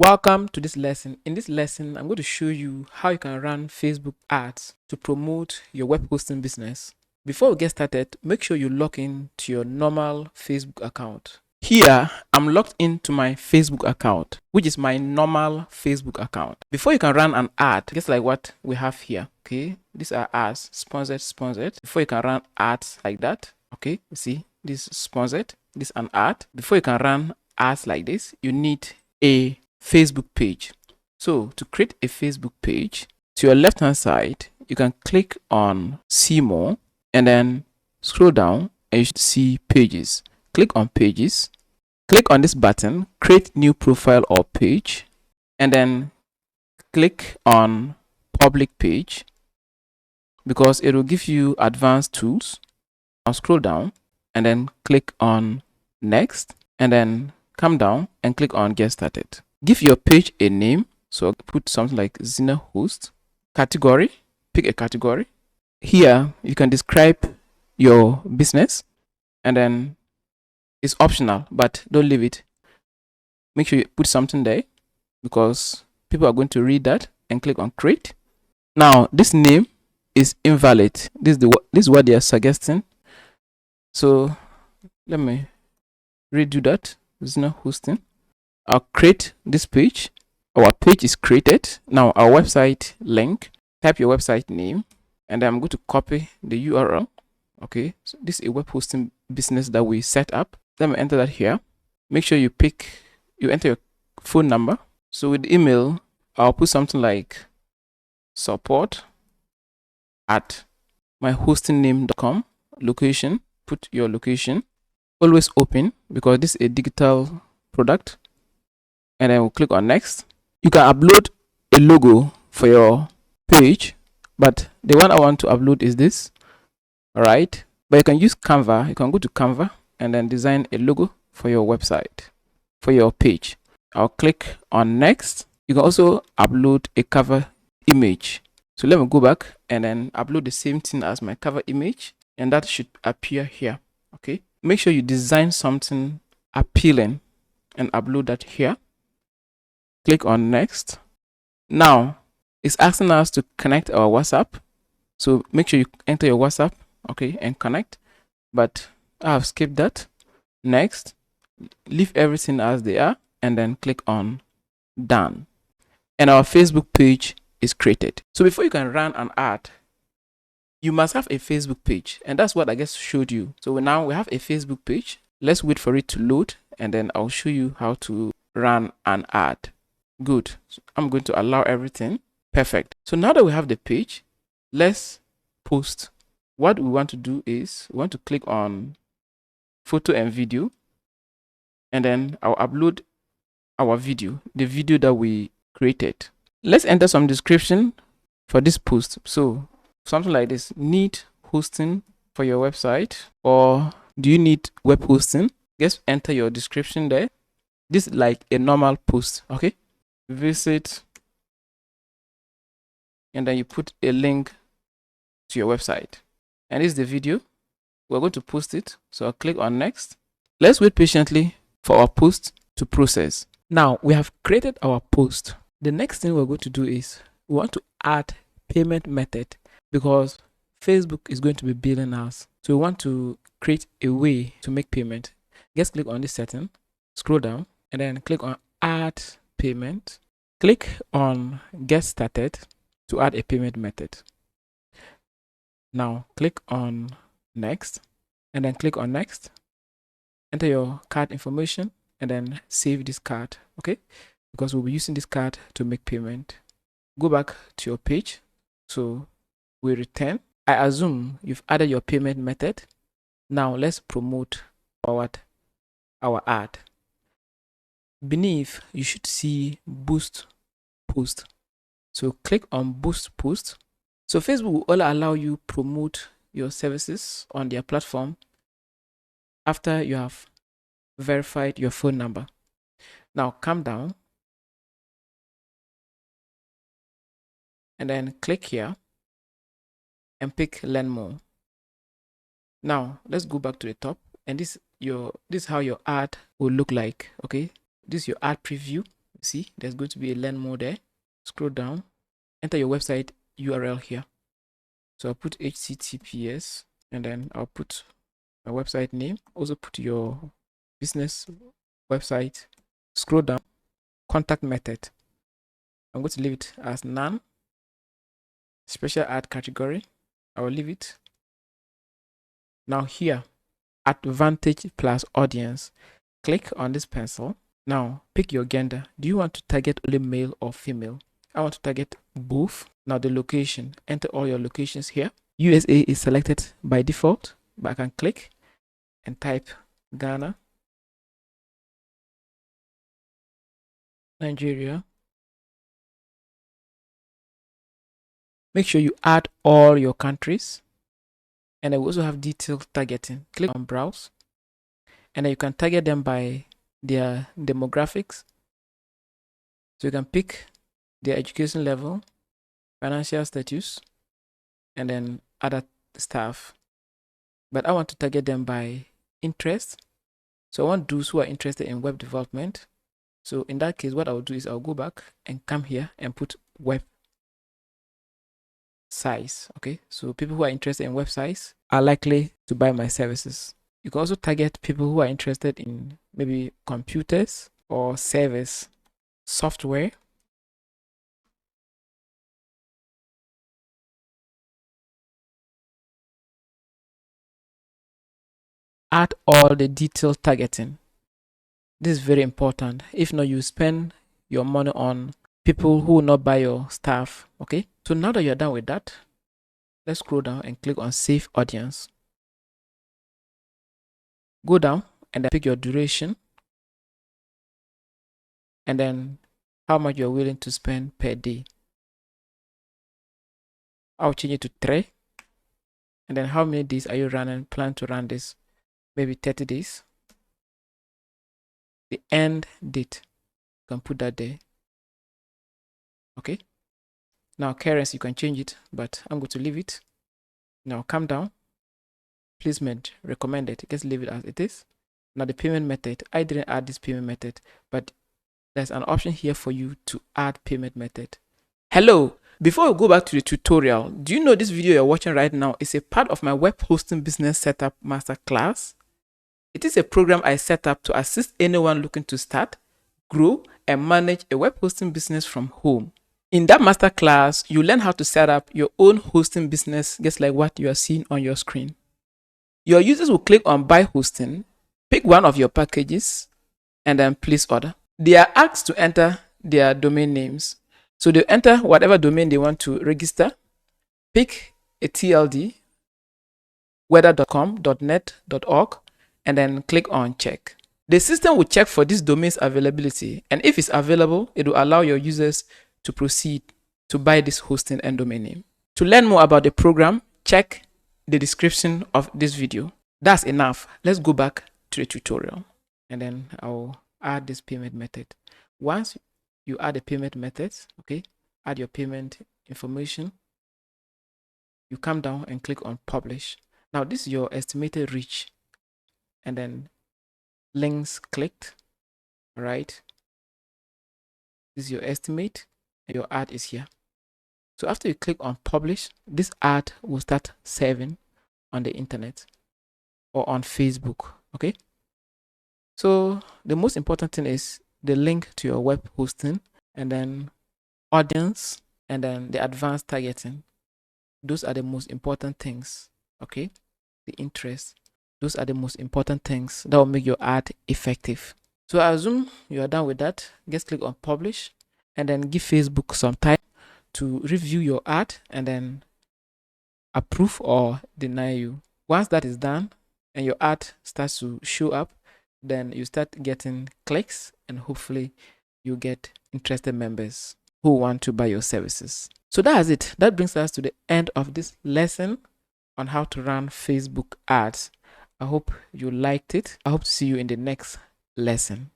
Welcome to this lesson. In this lesson, I'm going to show you how you can run Facebook ads to promote your web hosting business. Before we get started, make sure you log in to your normal Facebook account. Here, I'm logged into my Facebook account, which is my normal Facebook account. Before you can run an ad, just like what we have here, okay? These are ads, sponsored. Before you can run ads like that, okay? You see, this is sponsored, this is an ad. Before you can run ads like this, you need a Facebook page. So to create a Facebook page, to your left hand side, you can click on see more and then scroll down and you should see pages. Click on pages, click on this button, create new profile or page, and then click on public page because it will give you advanced tools. I'll scroll down and then click on next and then come down and click on get started. Give your page a name. So put something like Zina host. Category, pick a category. Here you can describe your business and then it's optional, but don't leave it. Make sure you put something there because people are going to read that and click on create. Now this name is invalid. This is what they are suggesting. So let me redo that. Zina hosting. I'll create this page. Our page is created. Now our website link, type your website name, and I'm going to copy the URL. Okay, so this is a web hosting business that we set up. Let me enter that here. Make sure you enter your phone number. So with email, I'll put something like support@myhostingname.com. Location, put your location. Always open because this is a digital product. And then we'll click on next. You can upload a logo for your page, but the one I want to upload is this. All right, but you can use Canva. You can go to Canva and then design a logo for your website, for your page. I'll click on next. You can also upload a cover image. So let me go back and then upload the same thing as my cover image, and that should appear here. Okay, make sure you design something appealing and upload that here. Click on next. Now it's asking us to connect our WhatsApp. So make sure you enter your WhatsApp, okay, and connect. But I have skipped that. Next, leave everything as they are and then click on done. And our Facebook page is created. So before you can run an ad, you must have a Facebook page. And that's what I just showed you. So now we have a Facebook page. Let's wait for it to load and then I'll show you how to run an ad. Good. So I'm going to allow everything. Perfect. So now that we have the page, let's post. What we want to do is we want to click on photo and video, and then I'll upload our video, the video that we created. Let's enter some description for this post. So something like this: need hosting for your website, or do you need web hosting? Just enter your description there. This is like a normal post. Okay, visit, and then you put a link to your website, and this is the video. We're going to post it, so I'll click on next. Let's wait patiently for our post to process. Now we have created our post. The next thing we're going to do is we want to add payment method because Facebook is going to be billing us, so we want to create a way to make payment. Just click on this setting, scroll down, and then click on add payment. Click on get started to add a payment method. Now click on next and then click on next. Enter your card information and then save this card, okay? Because we'll be using this card to make payment. Go back to your page. So we return. I assume you've added your payment method. Now let's promote our ad. Beneath, you should see boost post. So click on boost post. So Facebook will only allow you promote your services on their platform after you have verified your phone number. Now come down and then click here and pick learn more. Now let's go back to the top, and this is how your ad will look like. Okay, this is your ad preview. See, there's going to be a learn more there. Scroll down, enter your website URL here. So I'll put HTTPS and then I'll put my website name. Also put your business website. Scroll down, contact method. I'm going to leave it as none. Special ad category, I will leave it. Now here, advantage plus audience. Click on this pencil. Now pick your gender. Do you want to target only male or female? I want to target both. Now the location, enter all your locations here. USA is selected by default, but I can click and type Ghana, Nigeria. Make sure you add all your countries. And I will also have detailed targeting. Click on browse. And then you can target them by their demographics. So you can pick their education level, financial status, and then other stuff. But I want to target them by interest. So I want those who are interested in web development. So in that case, what I'll do is I'll go back and come here and put web size. Okay, so people who are interested in websites are likely to buy my services. You can also target people who are interested in maybe computers or servers, software. Add all the detailed targeting. This is very important. If not, you spend your money on people who will not buy your stuff. Okay, so now that you're done with that, let's scroll down and click on save audience. Go down and then pick your duration and then how much you're willing to spend per day. I'll change it to 3. And then how many days are you plan to run this? Maybe 30 days. The end date, you can put that there. Okay. Now currency, you can change it, but I'm going to leave it. Now come down. Placement recommended. Just leave it as it is. Now the payment method. I didn't add this payment method, but there's an option here for you to add payment method. Hello. Before we go back to the tutorial, do you know this video you're watching right now is a part of my web hosting business setup masterclass? It is a program I set up to assist anyone looking to start, grow, and manage a web hosting business from home. In that masterclass, you learn how to set up your own hosting business just like what you are seeing on your screen. Your users will click on buy hosting, pick one of your packages, and then place order. They are asked to enter their domain names. So they enter whatever domain they want to register, pick a TLD, weather.com, .net, .org, and then click on check. The system will check for this domain's availability, and if it's available, it will allow your users to proceed to buy this hosting and domain name. To learn more about the program, check the description of this video. That's enough. Let's go back to the tutorial, and then I'll add this payment method. Once you add a payment method, okay, add your payment information. You come down and click on publish. Now this is your estimated reach, and then links clicked. All right, this is your estimate, and your ad is here. So after you click on publish, this ad will start serving on the internet or on Facebook. Okay, so the most important thing is the link to your web hosting, and then audience, and then the advanced targeting. Those are the most important things. Okay, the interest. Those are the most important things that will make your ad effective. So I assume you are done with that. Just click on publish and then give Facebook some time to review your ad and then approve or deny you. Once that is done and your ad starts to show up, then you start getting clicks, and hopefully you get interested members who want to buy your services. So that's it. That brings us to the end of this lesson on how to run Facebook ads. I hope you liked it. I hope to see you in the next lesson.